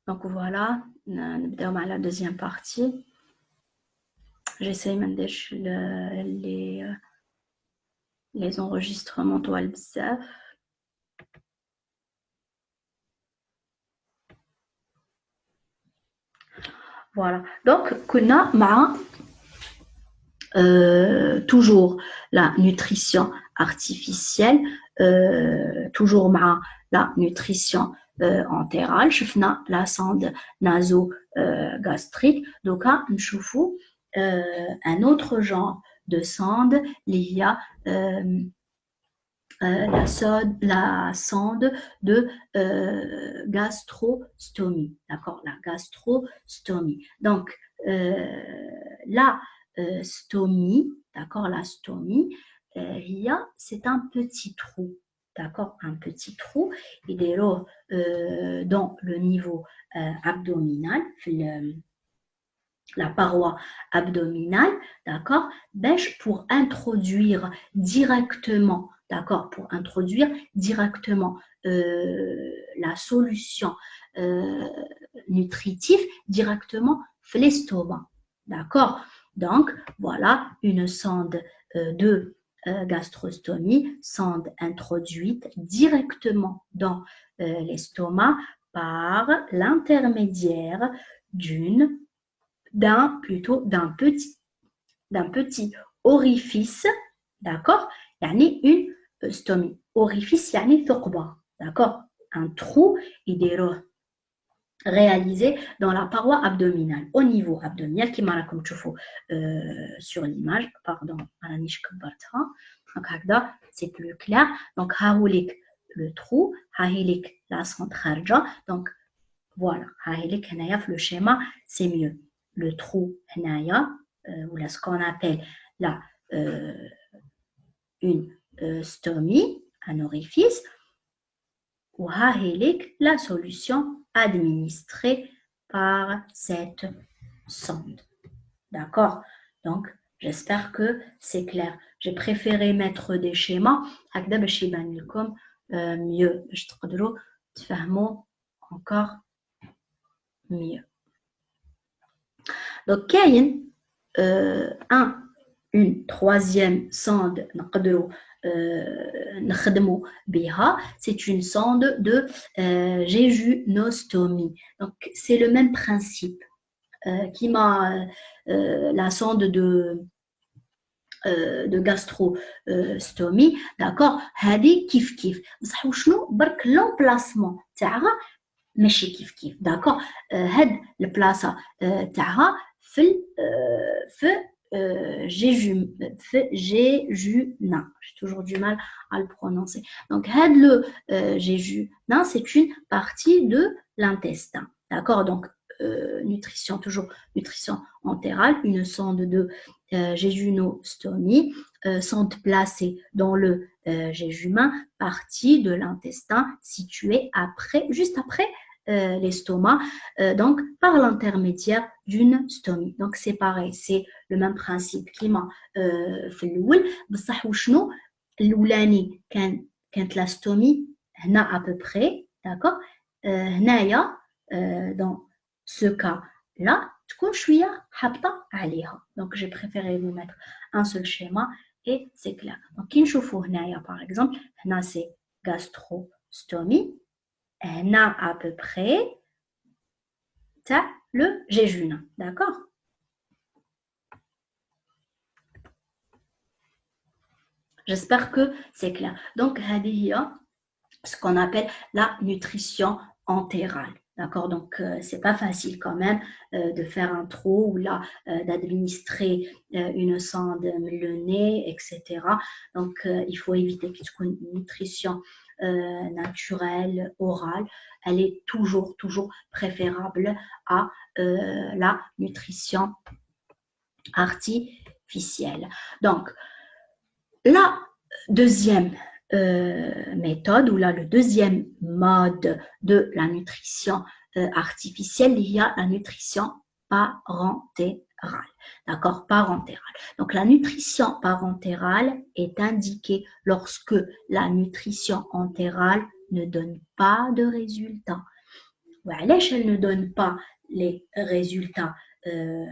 Donc voilà, نبداو مع la deuxième partie. J'essaye ما نديرش les enregistrements طوال بزاف. Voilà. Donc كنا مع toujours la nutrition artificielle, toujours مع la nutrition entérale. شفنا la sonde naso-gastrique. Donc نشوفوا un autre genre de sonde, il y a la sonde de gastrostomie, d'accord, la gastrostomie. Donc la stomie, d'accord, la stomie, c'est un petit trou, d'accord, un petit trou, il est là dans le niveau abdominal, la paroi abdominale, d'accord, pour introduire directement, d'accord, pour introduire directement la solution nutritive directement dans l'estomac, d'accord. Donc, voilà une sonde de gastrostomie, sonde introduite directement dans l'estomac par l'intermédiaire d'un petit orifice, d'accord, يعني une stomie. Orifice يعني ثقبة, d'accord, un trou يديروه réalisé dans la paroi abdominale, au niveau abdominal, qui m'a comme tu sur l'image, pardon, donc c'est plus clair. Donc haoulik le trou, hahilik la centrale, donc voilà, hahilik le schéma, c'est mieux. Le trou ou ce qu'on appelle là une stomie, un orifice, ou la solution administrée par cette sonde. D'accord? Donc, j'espère que c'est clair. J'ai préféré mettre des schémas mieux. Je te encore mieux. Donc, il y a une troisième sonde, c'est une sonde de jéjunostomie. Donc, c'est le même principe qui m'a la sonde de gastrostomie, d'accord. هذه كيف كيف بصح وشنو برك l'emplacement تاعها ماشي كيف كيف, d'accord. هاد البلاصه تاعها في jéjuna. J'ai toujours du mal à le prononcer. Donc, le jéjuna, c'est une partie de l'intestin. D'accord? Donc, nutrition, toujours nutrition entérale, une sonde de jéjunostomie, sonde placée dans le jéjumin, partie de l'intestin située juste après l'estomac, donc par l'intermédiaire d'une stomie. Donc c'est pareil, c'est le même principe qui m'a في الأول, بصح وشنو الأولاني كانت la stomie هنا à peu près, d'accord. هنايا dans ce cas là تكون شوية حابطة عليها. Donc j'ai préféré vous mettre un seul schéma et c'est clair. Donc كي نشوفوا هنايا par exemple, هنا c'est gastrostomie, à peu près le jéjuna, d'accord. J'espère que c'est clair. Donc, ce qu'on appelle la nutrition entérale. D'accord, donc c'est pas facile quand même de faire un trou ou là d'administrer une sonde le nez, etc. Donc il faut éviter qu'une nutrition naturelle, orale, elle est toujours préférable à la nutrition artificielle. Donc la deuxième méthode ou là le deuxième mode de la nutrition artificielle, il y a la nutrition parentérale. D'accord, parentérale. Donc la nutrition parentérale est indiquée lorsque la nutrition entérale ne donne pas de résultat. وعلاش elle ne donne pas les résultats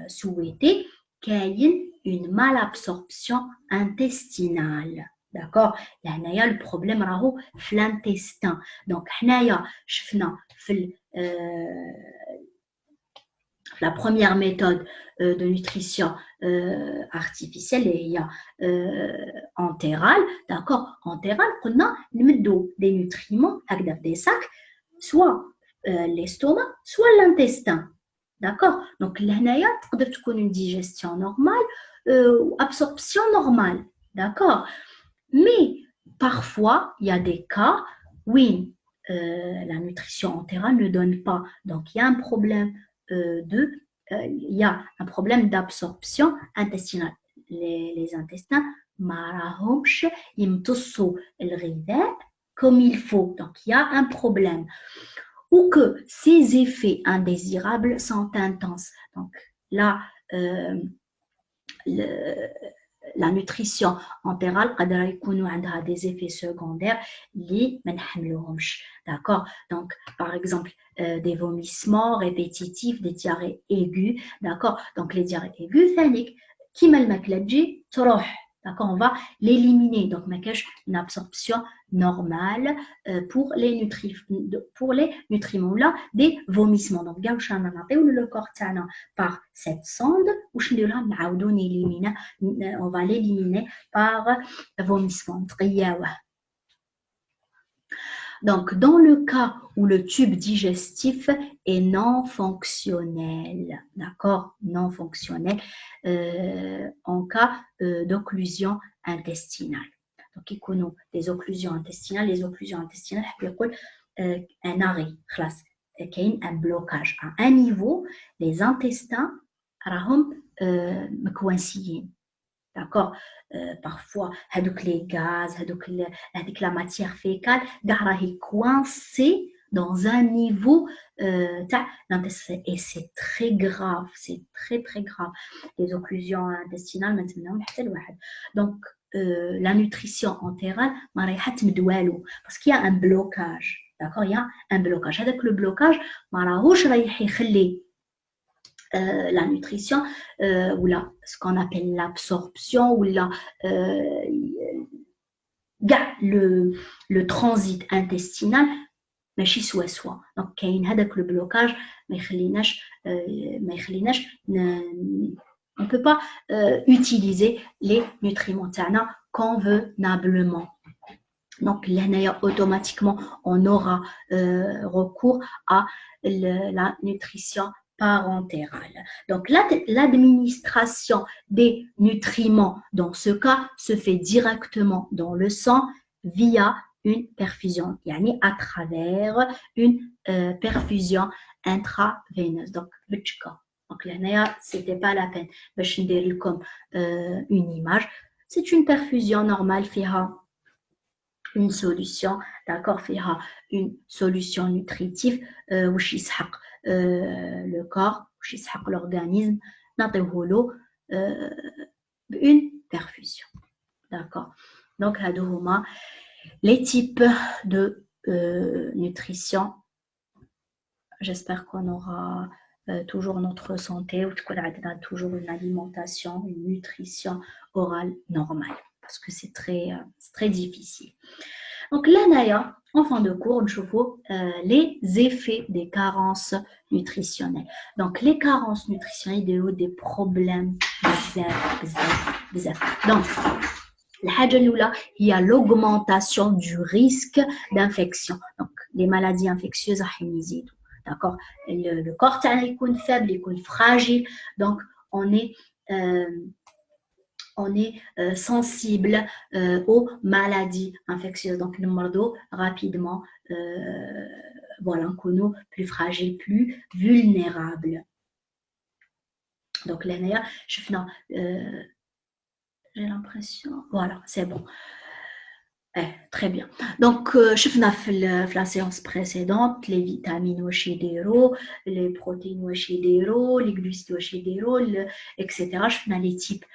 souhaités, كاين une malabsorption intestinale. D'accord. هنايا le problème راهو في l'intestin. Donc حنايا شفنا في la première méthode de nutrition artificielle est entérale, d'accord. Entérale, on a des nutriments avec des sacs, soit l'estomac, soit l'intestin, d'accord. Donc là, il y a une digestion normale, absorption normale, d'accord. Mais parfois, il y a des cas où la nutrition entérale ne donne pas. Donc il y a un problème il y a un problème d'absorption intestinale. Les intestins, marahomch, imtosso el rivet comme il faut. Donc, il y a un problème. Ou que ces effets indésirables sont intenses. Donc, là, la nutrition entérale a des effets secondaires liés d'accord. Donc par exemple des vomissements répétitifs, des diarrhées aiguës, d'accord. Donc les diarrhées aiguës qui d'accord, on va l'éliminer. Donc une absorption normale pour les nutriments là des vomissements. Donc le corps par cette sonde on va l'éliminer par vomissement. Donc, dans le cas où le tube digestif est non fonctionnel, d'accord, non fonctionnel, en cas d'occlusion intestinale. Donc, il y a des occlusions intestinales. Les occlusions intestinales, un arrêt, un blocage. À un niveau, les intestins sont coincés. D'accord. Parfois les gaz avec la matière fécale est coincée dans un niveau et c'est très grave, c'est très très grave. Les occlusions intestinales maintenant donc la nutrition entérale parce qu'il y a un blocage, d'accord. Il y a un blocage. Avec le blocage la nutrition ou ce qu'on appelle l'absorption ou le transit intestinal ماشي سوا. Donc كاين هذاك le blocage ما يخليناش on peut pas utiliser les nutriments تاعنا convenablement. Donc là automatiquement on aura recours à la nutrition parentérale. Donc l'administration des nutriments dans ce cas se fait directement dans le sang via une perfusion, yani à travers une perfusion intraveineuse. Donc là, c'était pas la peine de dire comme une image. C'est une perfusion normale, une solution, d'accord, une solution nutritive où le corps, l'organisme, une perfusion, d'accord. Donc les types de nutrition. J'espère qu'on aura toujours notre santé, ou toujours une alimentation, une nutrition orale normale, parce que c'est très difficile. Donc là, en fin de cours, je vois les effets des carences nutritionnelles. Donc les carences nutritionnelles, des problèmes donc il y a l'augmentation du risque d'infection. Donc les maladies infectieuses, d'accord. Le corps est faible, est fragile, donc on est sensible aux maladies infectieuses. Donc, le morceau rapidement, voilà, plus fragile, plus vulnérable. Donc, là, j'ai l'impression, voilà, c'est bon. Très bien. Donc, je في la séance précédente les vitamines les protéines les glucides etc. Je fais les types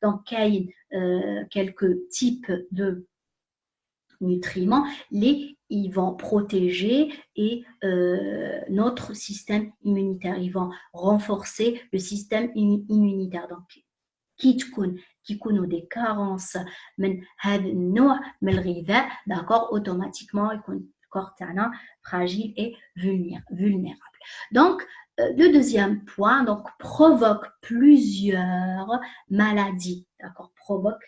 donc il y a quelques types de nutriments les ils vont protéger et notre système immunitaire. Ils vont renforcer le système immunitaire. Donc, qui يكونوا des carences من هذا النوع من الغذاء, d'accord, automatiquement يكون الكور تاعنا fragile et vulnérable. Donc, le deuxième point, donc, provoque plusieurs maladies, d'accord, provoque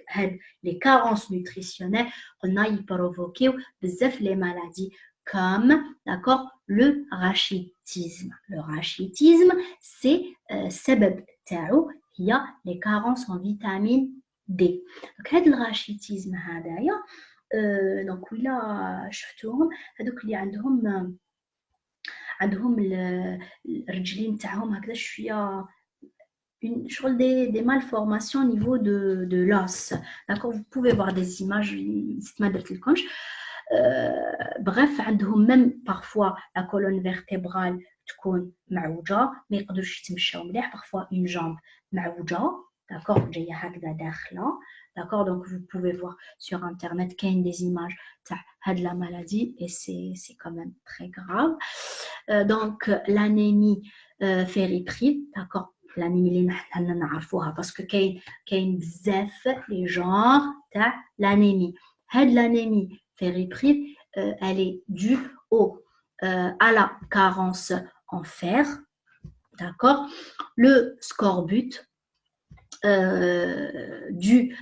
les carences nutritionnelles, on a provoqué les maladies comme, d'accord, le rachitisme. Le rachitisme, c'est سبب تاعو هي les carences en vitamine D. Donc, هذا الراشيتيزم هذايا دونك ولا شفتوهم هذوك اللي عندهم الرجلين تاعهم هكذا شويه شغل des malformations au niveau de l'os. D'accord, vous pouvez voir des images ما درت لكمش. Bref, عندهم même parfois la colonne vertébrale تكون معوجه ما يقدروش يتمشاو مليح, parfois une jambe معوجه, d'accord, جايه هكذا داخله, d'accord, donc vous pouvez voir sur internet qu'il y a des images de la maladie et c'est quand même très grave. Donc l'anémie féripride, d'accord, l'anémie اللي حنا نعرفوها parce que كاين بزاف les genres تاع l'anémie. هاد l'anémie féripride, elle est due à la carence en fer, d'accord, le scorbut, dû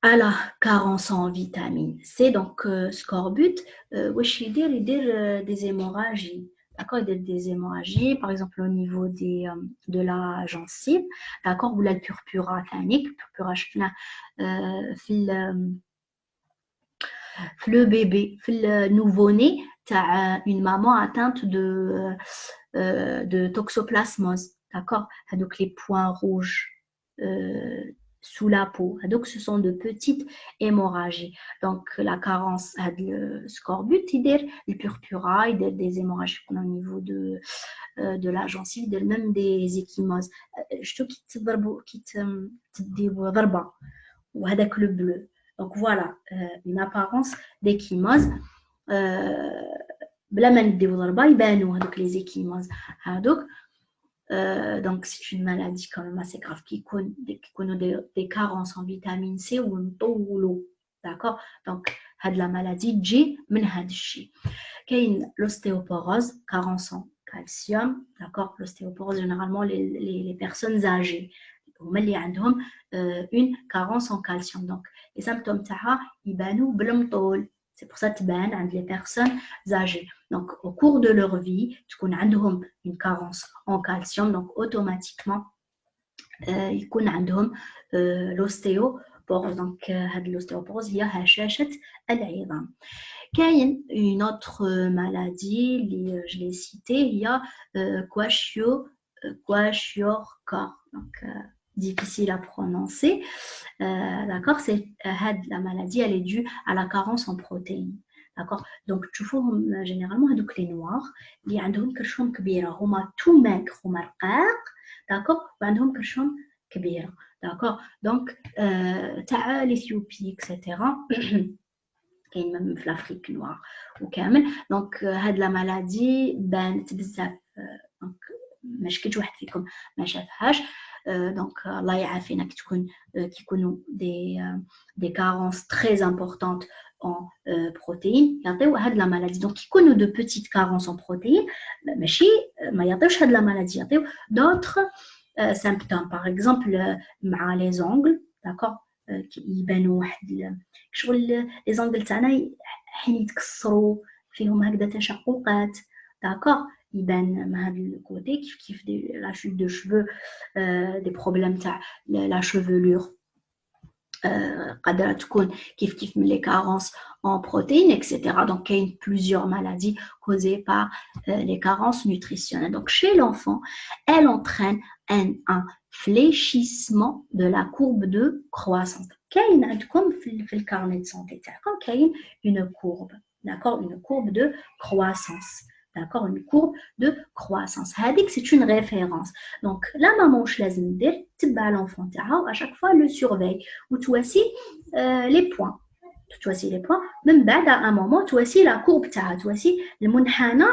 à la carence en vitamine C. Donc scorbut, واش يدير des hémorragies, d'accord, des hémorragies par exemple au niveau de la gencive, d'accord, ou la purpura ثاني. Purpura شفنا في le bébé, في le nouveau-né, t'as une maman atteinte de toxoplasmose, d'accord, donc les points rouges sous la peau, donc ce sont de petites hémorragies. Donc la carence de scorbut, il y a le purpura, il y a des hémorragies au niveau de la gencive, même des ecchymoses. Je trouve qu'ils te ضربة وهذاك le bleu. Donc voilà, une apparence d'échymose. بلا ما نديو ضربه يبانوا هذوك les échymoses هذوك. Donc c'est une maladie quand même assez grave qui connaît des carences en vitamine C ou نطولوا, d'accord. Donc هاد la maladie تجي من هاد الشيء. كاين l'ostéoporose, carence en calcium, d'accord. L'ostéoporose, généralement les personnes âgées هما اللي عندهم une carence en calcium. Donc les symptômes تاعها يبانوا بالمطول, c'est pour ça تبان عند les personnes âgées. Donc au cours de leur vie تكون عندهم une carence en calcium, donc automatiquement يكون عندهم l'ostéoporose. Donc هاد l'ostéoporose هي هشاشة العظام. كاين une autre maladie اللي je l'ai citée, هي kwashiorkor. Donc difficile à prononcer, d'accord, c'est la maladie, elle est due à la carence en protéines, d'accord. Donc تشوفوهم généralement هذوك les noirs اللي عندهم كرشهم كبيره, هما tout maigres, هما رقاق, d'accord, وعندهم كرشهم كبيره, d'accord. Donc تاع l'Éthiopie etc. كاين même في l'Afrique noire وكامل. Donc هاد la maladie بانت بزاف, donc ما شكيتش واحد فيكم ما شافهاش. Donc الله يعافينا كيكونوا des carences très importantes en protéines يعطيو هاد la maladie. Donc كيكونوا de petites carences en protéines ماشي ما يعطيوش هاد la maladie, يعطيو d'autres symptômes. Par exemple مع les ongles, d'accord, يبانوا واحد شغل les ongles تاعنا حين يتكسروا فيهم هكذا تشققات, d'accord, يبان من هذا الكوتي كيف la chute de cheveux, des problèmes تاع la chevelure قادرة تكون كيف من les carences en protéines etc. Donc كاين plusieurs maladies causées par les carences nutritionnelles. Donc chez l'enfant, elle entraîne un fléchissement de la courbe de croissance. كاين عندكم في الكارنيه de santé تاعكم كاين une courbe, d'accord, une courbe de croissance, d'accord, une courbe de croissance. هذيك c'est une référence. Donc la maman واش لازم دير, تبع l'enfant تاعها, à chaque fois le surveille وتواسي les points, tu vois les points, même à un moment, tu vois la courbe, tu vois le munhana,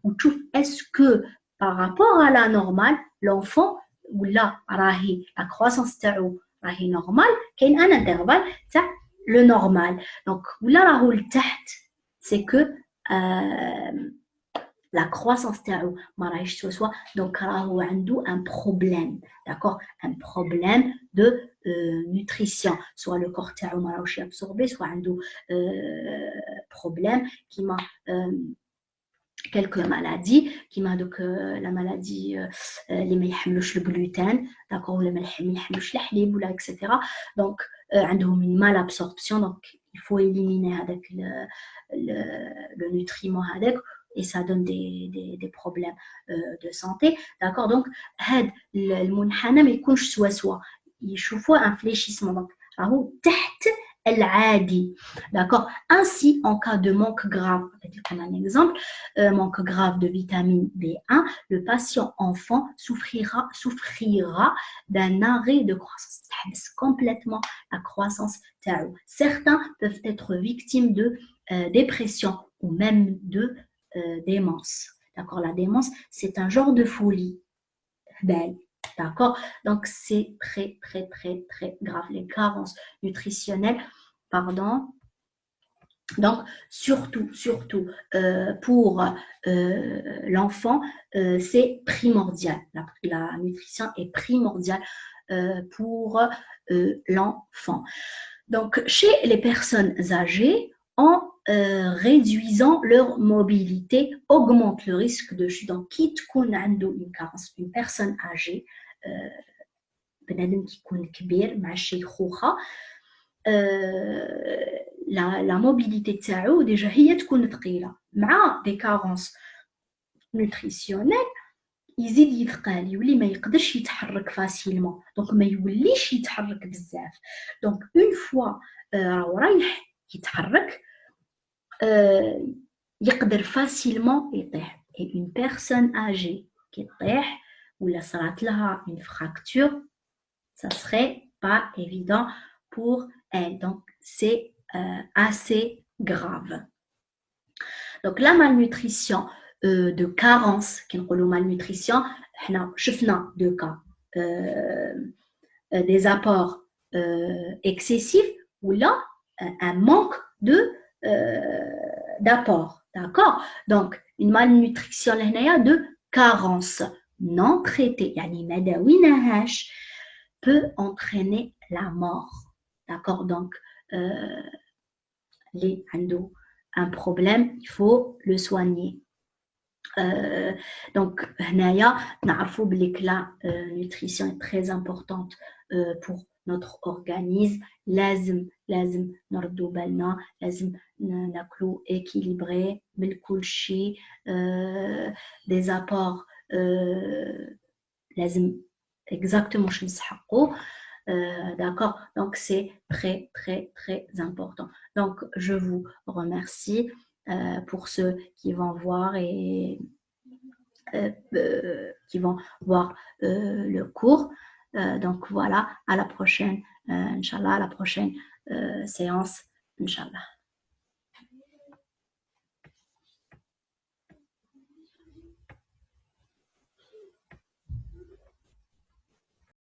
ou tu est-ce que par rapport à la normale, l'enfant, ou là, la croissance est normale, qu'il y a un intervalle, le normal. Donc, là, la roule c'est que la croissance تاعو ما راهيش تسوى donc راهو عنده un problème, d'accord, un problème de nutrition, soit le corps تاعو ما راهوش absorbé, soit عنده problème qui m'a quelques maladies qui m'a donc la maladie اللي ما يحملوش le gluten, d'accord, ولا ما يحملوش الحليب ولا etc. donc عندهم une malabsorption, donc il faut éliminer avec le nutriment avec, et ça donne des problèmes de santé, d'accord. Donc هاد المنحنى ما يكونش سوا يشوفوا un fléchissement, donc راهو تحت العادي, d'accord. Ainsi, en cas de manque grave, on a un exemple, manque grave de vitamine B1, le patient enfant souffrira d'un arrêt de croissance, complètement la croissance. Certains peuvent être victimes de dépression ou même de démence, d'accord. La démence, c'est un genre de folie, d'accord. Donc c'est très très très très grave, les carences nutritionnelles, pardon. Donc surtout pour l'enfant, c'est primordial, la nutrition est primordiale pour l'enfant. Donc chez les personnes âgées, en réduisant leur mobilité, augmente le risque de chute. Donc, qui تكون عنده une carence, une personne âgée, بنادم كيكون كبير مع الشيخوخة, la mobilité تاعو déjà هي تكون ثقيلة, مع des carences nutritionnelles يزيد يثقل, يولي ما يقدرش يتحرك فاسيلمون, دونك ما يوليش يتحرك بزاف. دونك اون فوا رايح يتحرك يقدر فاسيلمون يطيح. et une personne âgée qui طيح ولا صارت لها une fracture, ça serait pas évident pour elle, donc c'est assez grave. Donc la malnutrition de carence, qui نقولوا malnutrition, احنا شفنا deux cas, des apports excessifs ou là un manque d'apport, d'accord. Donc une malnutrition de carence non traitée, يعني ما داويناهاش, peut entraîner la mort, d'accord. Donc les عنده un problème, il faut le soigner. Donc هنايا نعرفوا بلي que la nutrition est très importante pour notre organisme. لازم نردوا بالنا, لازم ناكلوا équilibré بالكل شيء, des apports لازم exactement شو نسحقوا, d'accord. Donc c'est très très très important. Donc je vous remercie pour ceux qui vont voir et qui vont voir le cours. Donc voilà, à la prochaine, Inch'Allah, à la prochaine séance, Inch'Allah.